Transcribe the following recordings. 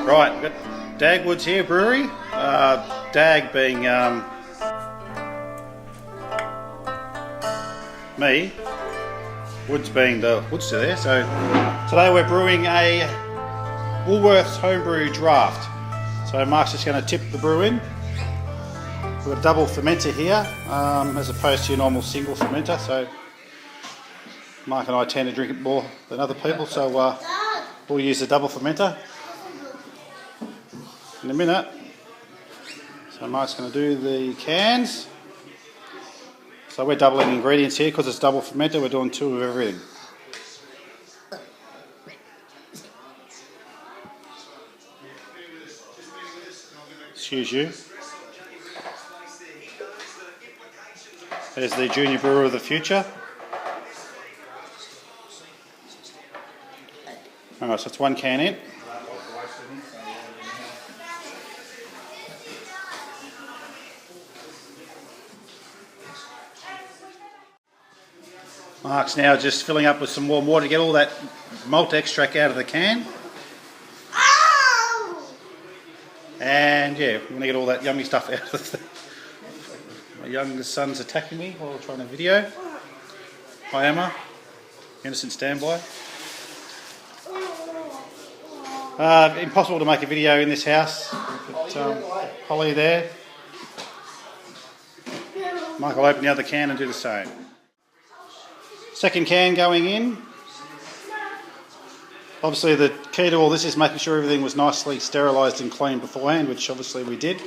Right, we've got Dagwoods here brewery. Dag being me, Woods being the Woods there. So today we're brewing a Woolworths Homebrew draft. So Mark's just going to tip the brew in. We've got a double fermenter here, as opposed to your normal single fermenter. So Mark and I tend to drink it more than other people, so we'll use the double fermenter in a minute. So Mark's going to do the cans. So we're doubling ingredients here because it's double fermenter. We're doing 2 of everything. Excuse you. There's the junior brewer of the future. Alright, so it's 1 can in. Mark's now just filling up with some warm water to get all that malt extract out of the can. And yeah, we're going to get all that yummy stuff out of the... My youngest son's attacking me while we're trying to video. Hi Emma, innocent standby. Impossible to make a video in this house. But, Holly there. Mike will open the other can and do the same. Second can going in. Obviously the key to all this is making sure everything was nicely sterilised and clean beforehand, which obviously we did.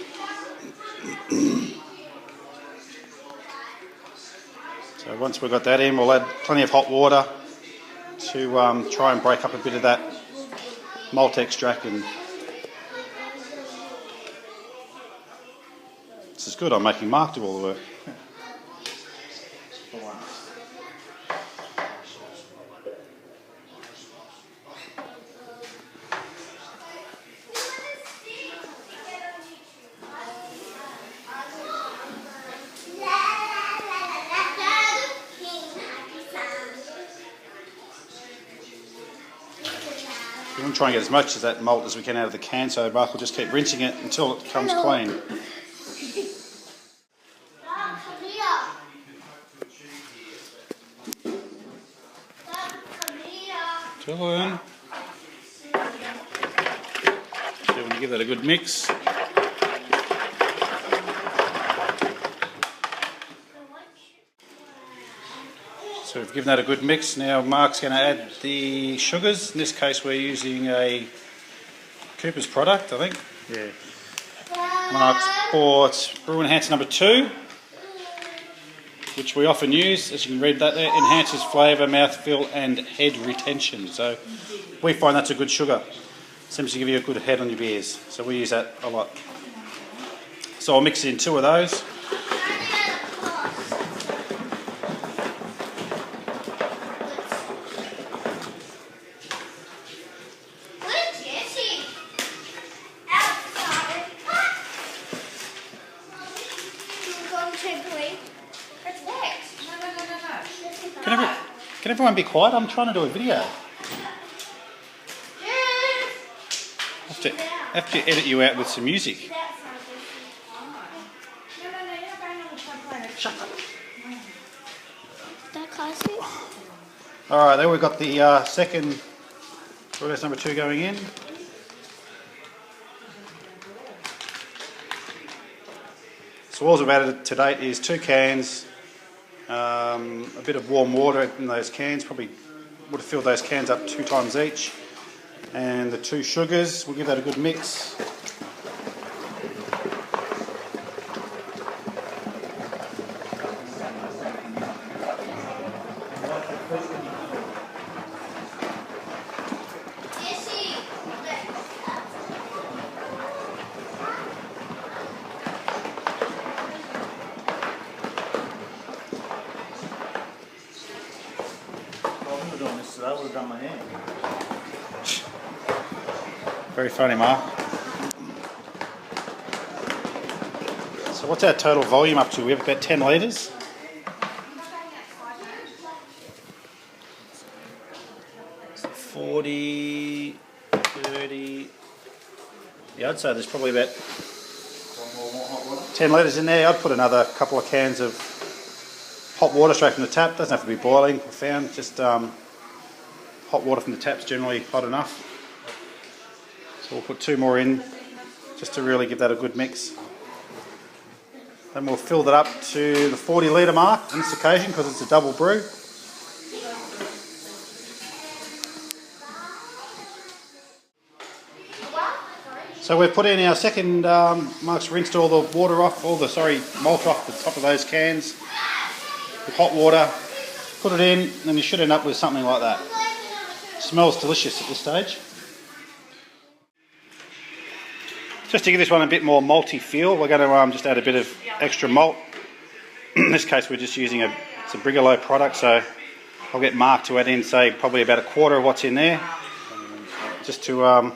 So once we've got that in, we'll add plenty of hot water to try and break up a bit of that malt extract. And this is good, I'm making Mark do all the work. We want to try and get as much of that malt as we can out of the can, so Mark will just keep rinsing it until it comes clean. Dylan. So we're going to give that a good mix. So we've given that a good mix. Now Mark's going to add the sugars. In this case we're using a Cooper's product, I think. Yeah. Mark's bought Brew Enhancer number 2, which we often use. As you can read that there, enhances flavour, mouthfeel and head retention. So we find that's a good sugar. Seems to give you a good head on your beers. So we use that a lot. So I'll mix it in 2 of those. Can everyone be quiet? I'm trying to do a video. I have to edit you out with some music. Shut up. Alright, there we've got the second Brew number 2 going in. So all we've added to date is 2 cans, a bit of warm water in those cans, probably would have filled those cans up 2 times each, and the 2 sugars. We'll give that a good mix. So I would have done my hand. Very funny, Mark. So what's our total volume up to? We have about 10 litres. So 40, 30, Yeah, I'd say there's probably about 10 litres in there. I'd put another couple of cans of hot water straight from the tap. Doesn't have to be boiling, I found. Just hot water from the tap's generally hot enough. So we'll put 2 more in just to really give that a good mix. Then we'll fill that up to the 40 litre mark on this occasion because it's a double brew. So we've put in our second, Mark's rinsed all the water off, malt off the top of those cans with hot water. Put it in and you should end up with something like that. Smells delicious at this stage. Just to give this one a bit more malty feel, we're going to just add a bit of extra malt. In this case we're just using it's a Brigalow product, so I'll get Mark to add in, say, probably about a quarter of what's in there, just to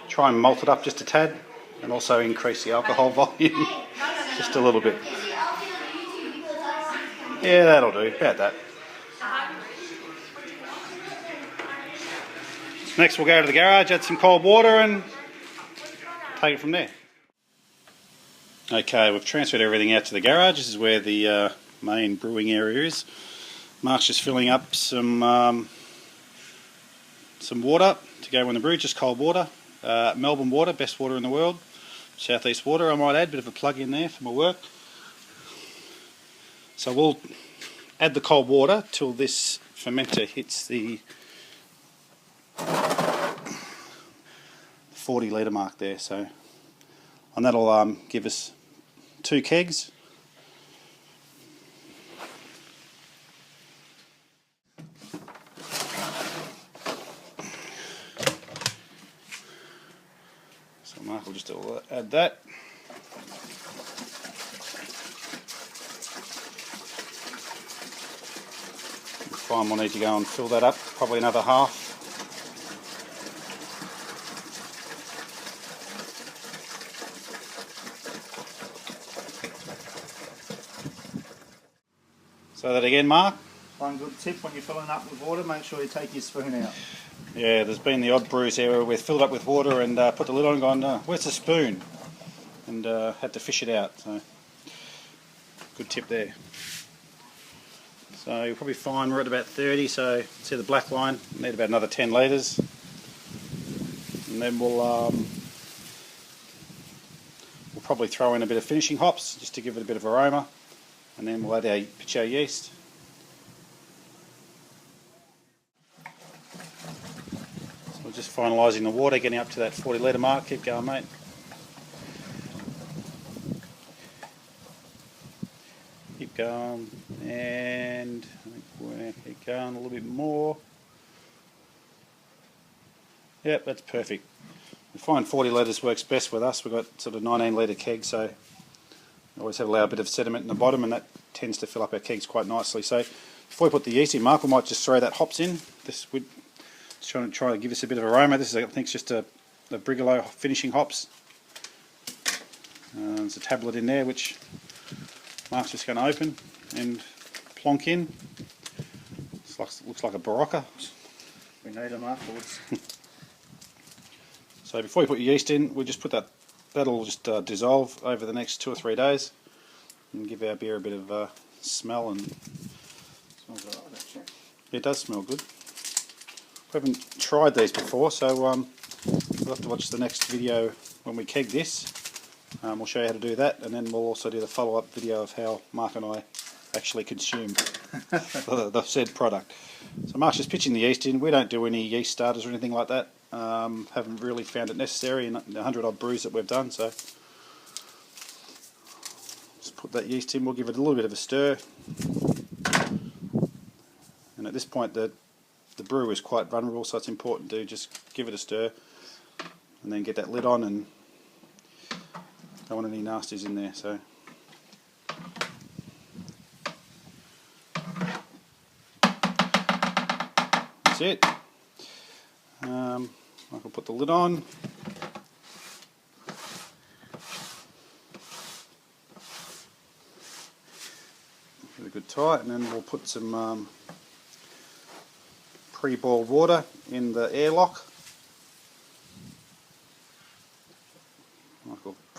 try and malt it up just a tad, and also increase the alcohol volume just a little bit. Yeah, that'll do, about that. Next we'll go to the garage, add some cold water and take it from there. Okay, we've transferred everything out to the garage. This is where the main brewing area is. Mark's just filling up some water to go in the brew, just cold water. Melbourne water, best water in the world. Southeast water, I might add, bit of a plug in there for my work. So we'll add the cold water till this fermenter hits the 40 litre mark there. So, and that'll give us 2 kegs. So Mark will just add that. Fine, we'll need to go and fill that up, probably another half. So that again, Mark? One good tip when you're filling up with water, make sure you take your spoon out. Yeah, there's been the odd brews here where we've filled up with water and put the lid on and gone, where's the spoon? And had to fish it out, so good tip there. So you'll probably find we're at about 30, so see the black line, need about another 10 litres. And then we'll probably throw in a bit of finishing hops just to give it a bit of aroma. And then we'll pitch our yeast. So we're just finalising the water, getting up to that 40 litre mark. Keep going, mate. Keep going, and I think we're going to keep going a little bit more. Yep, that's perfect. We find 40 litres works best with us. We've got sort of 19 litre kegs, so we always allow a bit of sediment in the bottom, and that tends to fill up our kegs quite nicely. So before we put the yeast in, Mark, we might just throw that hops in. This would try to give us a bit of aroma. This is, I think, just a Brigalow finishing hops. There's a tablet in there which Mark's just going to open and plonk in. Looks like a Barocca. We need them afterwards. So before you put your yeast in, we'll just put that'll just dissolve over the next 2 or 3 days and give our beer a bit of smell. And Smells alright, actually. It does smell good. We haven't tried these before, so we'll have to watch the next video when we keg this. We'll show you how to do that, and then we'll also do the follow-up video of how Mark and I actually consume the said product. So Mark's just pitching the yeast in. We don't do any yeast starters or anything like that. Haven't really found it necessary in the 100 odd brews that we've done, so just put that yeast in. We'll give it a little bit of a stir, and at this point the brew is quite vulnerable, so it's important to just give it a stir and then get that lid on, and don't want any nasties in there. So that's it. I can put the lid on. Give it a good tight, and then we'll put some pre-boiled water in the airlock.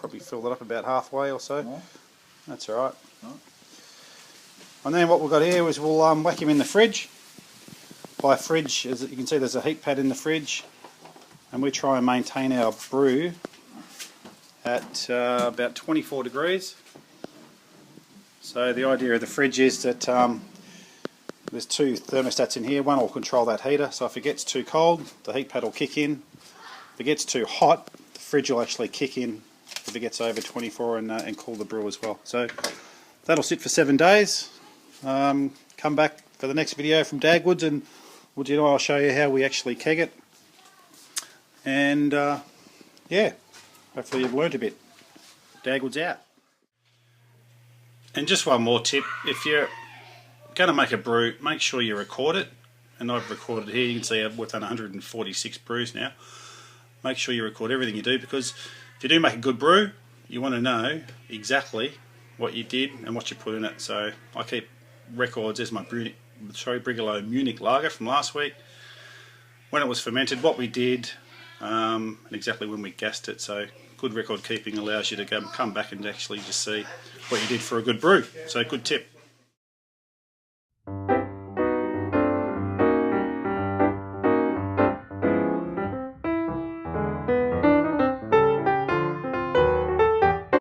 probably filled it up about halfway or so. Yeah. That's all right. Right. And then what we've got here is we'll whack him in the fridge. By fridge, as you can see, there's a heat pad in the fridge, and we try and maintain our brew at about 24 degrees. So the idea of the fridge is that there's two thermostats in here. One will control that heater, so if it gets too cold, the heat pad will kick in. If it gets too hot, the fridge will actually kick in if it gets over 24 and cool the brew as well. So that'll sit for 7 days. Come back for the next video from Dagwoods, and I'll show you how we actually keg it. And yeah, hopefully you've learnt a bit. Dagwoods out. And just one more tip: if you're going to make a brew, make sure you record it. And I've recorded here. You can see we've done 146 brews now. Make sure you record everything you do, because if you do make a good brew, you want to know exactly what you did and what you put in it. So I keep records. There's my Brigalow Munich Lager from last week, when it was fermented, what we did, and exactly when we gassed it. So good record keeping allows you to come back and actually just see what you did for a good brew. So good tip.